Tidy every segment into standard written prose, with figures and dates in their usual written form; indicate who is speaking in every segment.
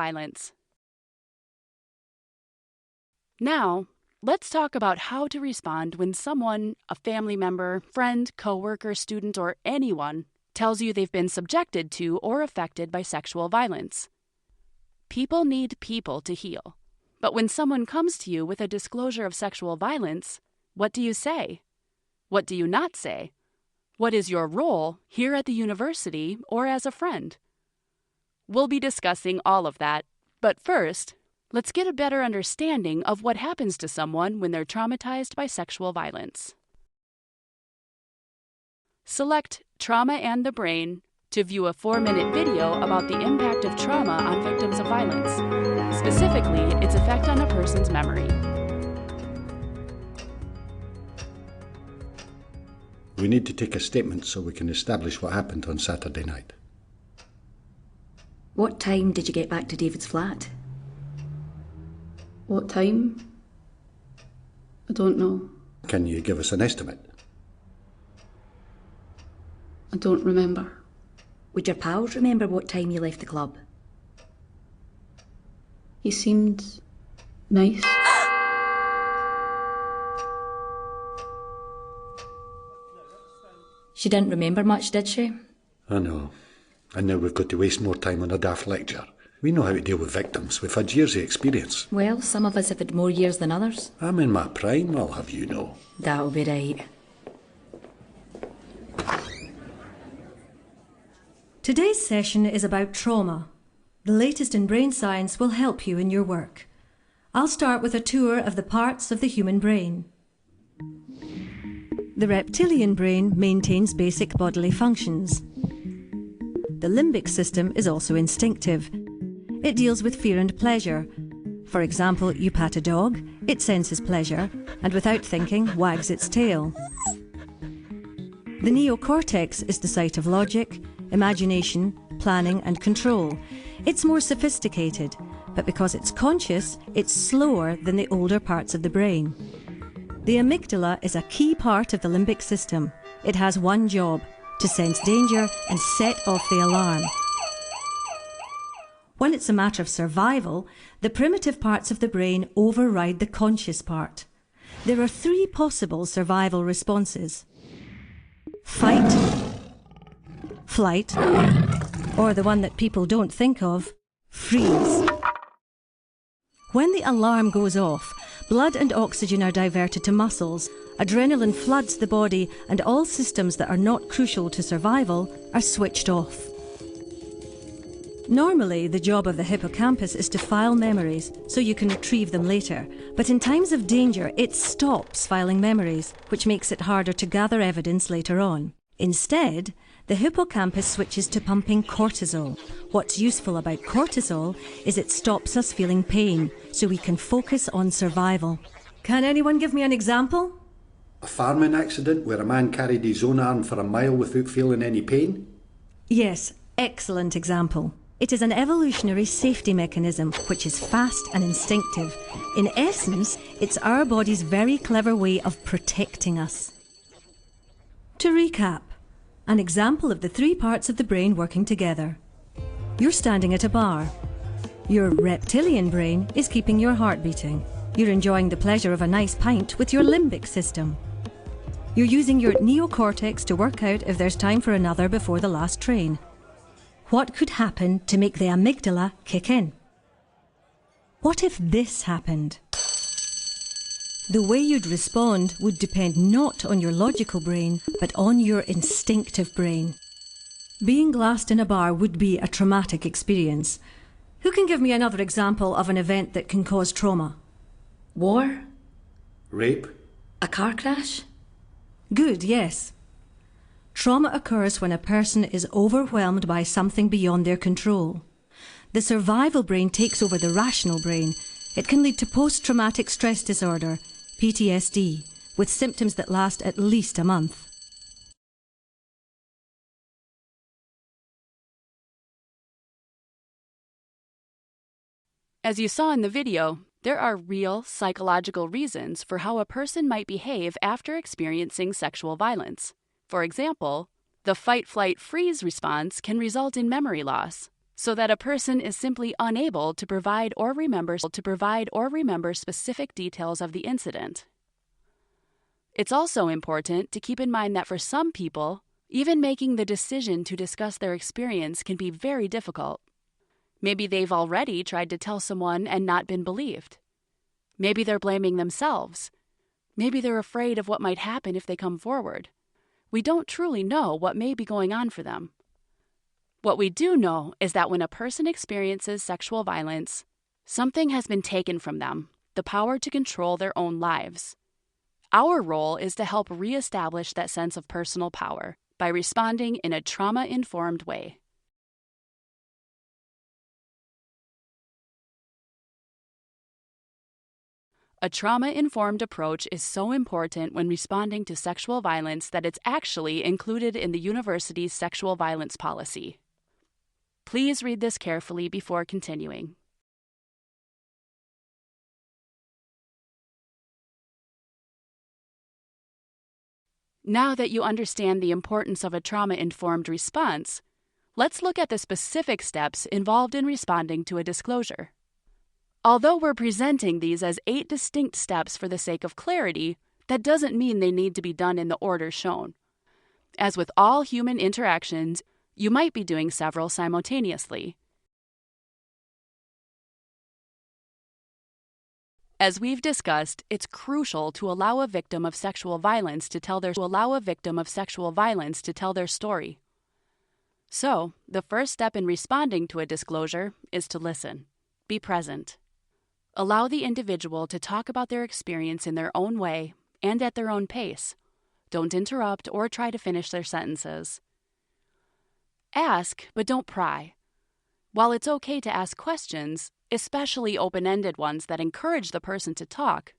Speaker 1: violence. Now, let's talk about how to respond when someone, a family member, friend, coworker, student, or anyone, tells you they've been subjected to or affected by sexual violence. People need people to heal. But when someone comes to you with a disclosure of sexual violence, what do you say? What do you not say? What is your role here at the university or as a friend? We'll be discussing all of that, but first, let's get a better understanding of what happens to someone when they're traumatized by sexual violence. Select Trauma and the Brain to view a 4-minute video about the impact of trauma on victims of violence, specifically its effect on a person's memory.
Speaker 2: We need to take a statement so we can establish what happened on Saturday night.
Speaker 3: What time did you get back to David's flat?
Speaker 4: What time? I don't know.
Speaker 2: Can you give us an estimate?
Speaker 4: I don't remember.
Speaker 3: Would your pals remember what time you left the club?
Speaker 4: He seemed nice.
Speaker 3: She didn't remember much, did she?
Speaker 2: I know. And now we've got to waste more time on a daft lecture. We know how to deal with victims. We've had years of experience.
Speaker 3: Well, some of us have had more years than others.
Speaker 2: I'm in my prime, I'll have you know.
Speaker 3: That'll be right.
Speaker 5: Today's session is about trauma. The latest in brain science will help you in your work. I'll start with a tour of the parts of the human brain. The reptilian brain maintains basic bodily functions. The limbic system is also instinctive. It deals with fear and pleasure. For example, you pat a dog, it senses pleasure, and without thinking, wags its tail. The neocortex is the site of logic, imagination, planning and control. It's more sophisticated, but because it's conscious, it's slower than the older parts of the brain. The amygdala is a key part of the limbic system. It has one job: to sense danger and set off the alarm. When it's a matter of survival, the primitive parts of the brain override the conscious part. There are 3 possible survival responses: fight, flight, or the one that people don't think of, freeze. When the alarm goes off, blood and oxygen are diverted to muscles, adrenaline floods the body, and all systems that are not crucial to survival are switched off. Normally, the job of the hippocampus is to file memories so you can retrieve them later, but in times of danger, it stops filing memories, which makes it harder to gather evidence later on. Instead, the hippocampus switches to pumping cortisol. What's useful about cortisol is it stops us feeling pain, so we can focus on survival. Can anyone give me an example?
Speaker 2: A farming accident where a man carried his own arm for a mile without feeling any pain?
Speaker 5: Yes, excellent example. It is an evolutionary safety mechanism which is fast and instinctive. In essence, it's our body's very clever way of protecting us. To recap, an example of the 3 parts of the brain working together. You're standing at a bar. Your reptilian brain is keeping your heart beating. You're enjoying the pleasure of a nice pint with your limbic system. You're using your neocortex to work out if there's time for another before the last train. What could happen to make the amygdala kick in? What if this happened? The way you'd respond would depend not on your logical brain, but on your instinctive brain. Being glassed in a bar would be a traumatic experience. Who can give me another example of an event that can cause trauma?
Speaker 3: War?
Speaker 2: Rape?
Speaker 3: A car crash?
Speaker 5: Good, yes. Trauma occurs when a person is overwhelmed by something beyond their control. The survival brain takes over the rational brain. It can lead to post-traumatic stress disorder, PTSD, with symptoms that last at least a month.
Speaker 1: As you saw in the video, there are real psychological reasons for how a person might behave after experiencing sexual violence. For example, the fight-flight-freeze response can result in memory loss. so that a person is simply unable to provide or remember specific details of the incident. It's also important to keep in mind that for some people, even making the decision to discuss their experience can be very difficult. Maybe they've already tried to tell someone and not been believed. Maybe they're blaming themselves. Maybe they're afraid of what might happen if they come forward. We don't truly know what may be going on for them. What we do know is that when a person experiences sexual violence, something has been taken from them, the power to control their own lives. Our role is to help reestablish that sense of personal power by responding in a trauma-informed way. A trauma-informed approach is so important when responding to sexual violence that it's actually included in the university's sexual violence policy. Please read this carefully before continuing. Now that you understand the importance of a trauma-informed response, let's look at the specific steps involved in responding to a disclosure. Although we're presenting these as 8 distinct steps for the sake of clarity, that doesn't mean they need to be done in the order shown. As with all human interactions, you might be doing several simultaneously. As we've discussed, it's crucial to allow a victim of sexual violence to tell their story. So, the first step in responding to a disclosure is to listen. Be present. Allow the individual to talk about their experience in their own way and at their own pace. Don't interrupt or try to finish their sentences. Ask, but don't pry. While it's okay to ask questions, especially open-ended ones that encourage the person to talk,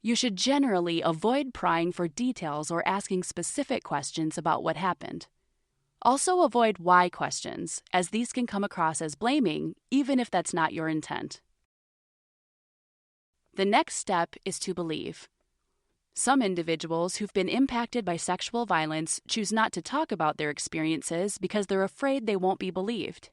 Speaker 1: you should generally avoid prying for details or asking specific questions about what happened. Also avoid why questions, as these can come across as blaming, even if that's not your intent. The next step is to believe. Some individuals who've been impacted by sexual violence choose not to talk about their experiences because they're afraid they won't be believed.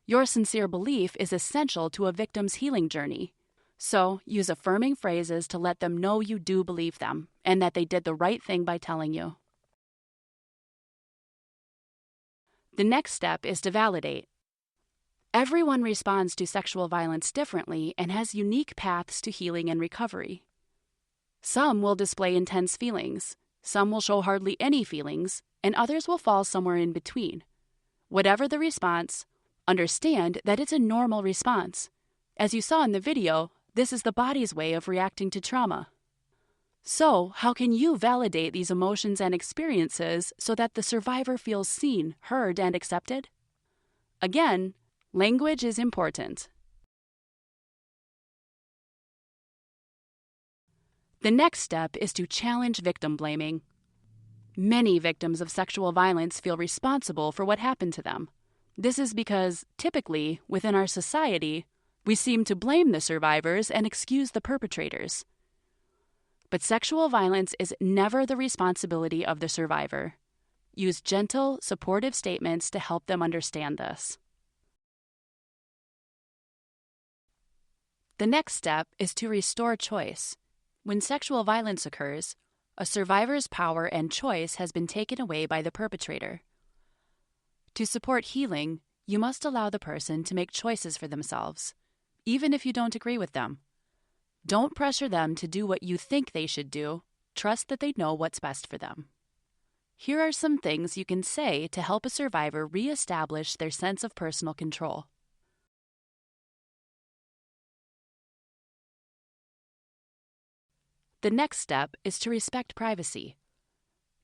Speaker 1: Your sincere belief is essential to a victim's healing journey, so use affirming phrases to let them know you do believe them and that they did the right thing by telling you. The next step is to validate. Everyone responds to sexual violence differently and has unique paths to healing and recovery. Some will display intense feelings, some will show hardly any feelings, and others will fall somewhere in between. Whatever the response, understand that it's a normal response. As you saw in the video, this is the body's way of reacting to trauma. So, how can you validate these emotions and experiences so that the survivor feels seen, heard, and accepted? Again, language is important. The next step is to challenge victim blaming. Many victims of sexual violence feel responsible for what happened to them. This is because, typically, within our society, we seem to blame the survivors and excuse the perpetrators. But sexual violence is never the responsibility of the survivor. Use gentle, supportive statements to help them understand this. The next step is to restore choice. When sexual violence occurs, a survivor's power and choice has been taken away by the perpetrator. To support healing, you must allow the person to make choices for themselves, even if you don't agree with them. Don't pressure them to do what you think they should do. Trust that they know what's best for them. Here are some things you can say to help a survivor reestablish their sense of personal control. The next step is to respect privacy.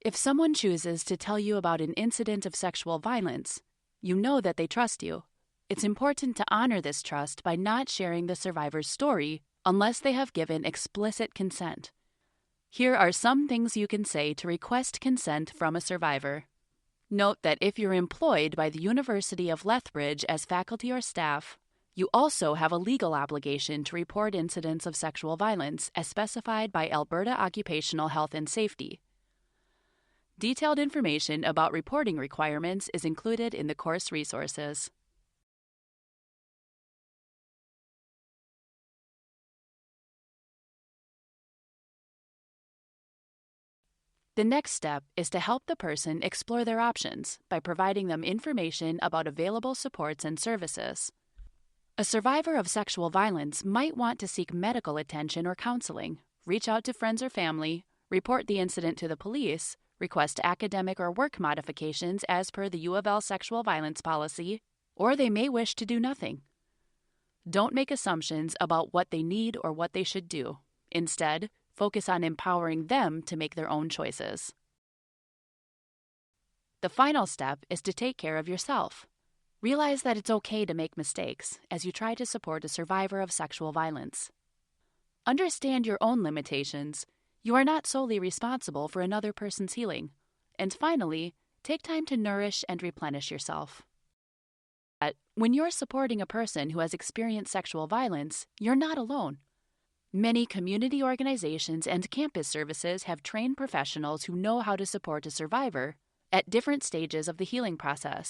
Speaker 1: If someone chooses to tell you about an incident of sexual violence, you know that they trust you. It's important to honor this trust by not sharing the survivor's story unless they have given explicit consent. Here are some things you can say to request consent from a survivor. Note that if you're employed by the University of Lethbridge as faculty or staff, you also have a legal obligation to report incidents of sexual violence as specified by Alberta Occupational Health and Safety. Detailed information about reporting requirements is included in the course resources. The next step is to help the person explore their options by providing them information about available supports and services. A survivor of sexual violence might want to seek medical attention or counseling, reach out to friends or family, report the incident to the police, request academic or work modifications as per the U of L sexual violence policy, or they may wish to do nothing. Don't make assumptions about what they need or what they should do. Instead, focus on empowering them to make their own choices. The final step is to take care of yourself. Realize that it's okay to make mistakes as you try to support a survivor of sexual violence. Understand your own limitations. You are not solely responsible for another person's healing. And finally, take time to nourish and replenish yourself. When you're supporting a person who has experienced sexual violence, you're not alone. Many community organizations and campus services have trained professionals who know how to support a survivor at different stages of the healing process.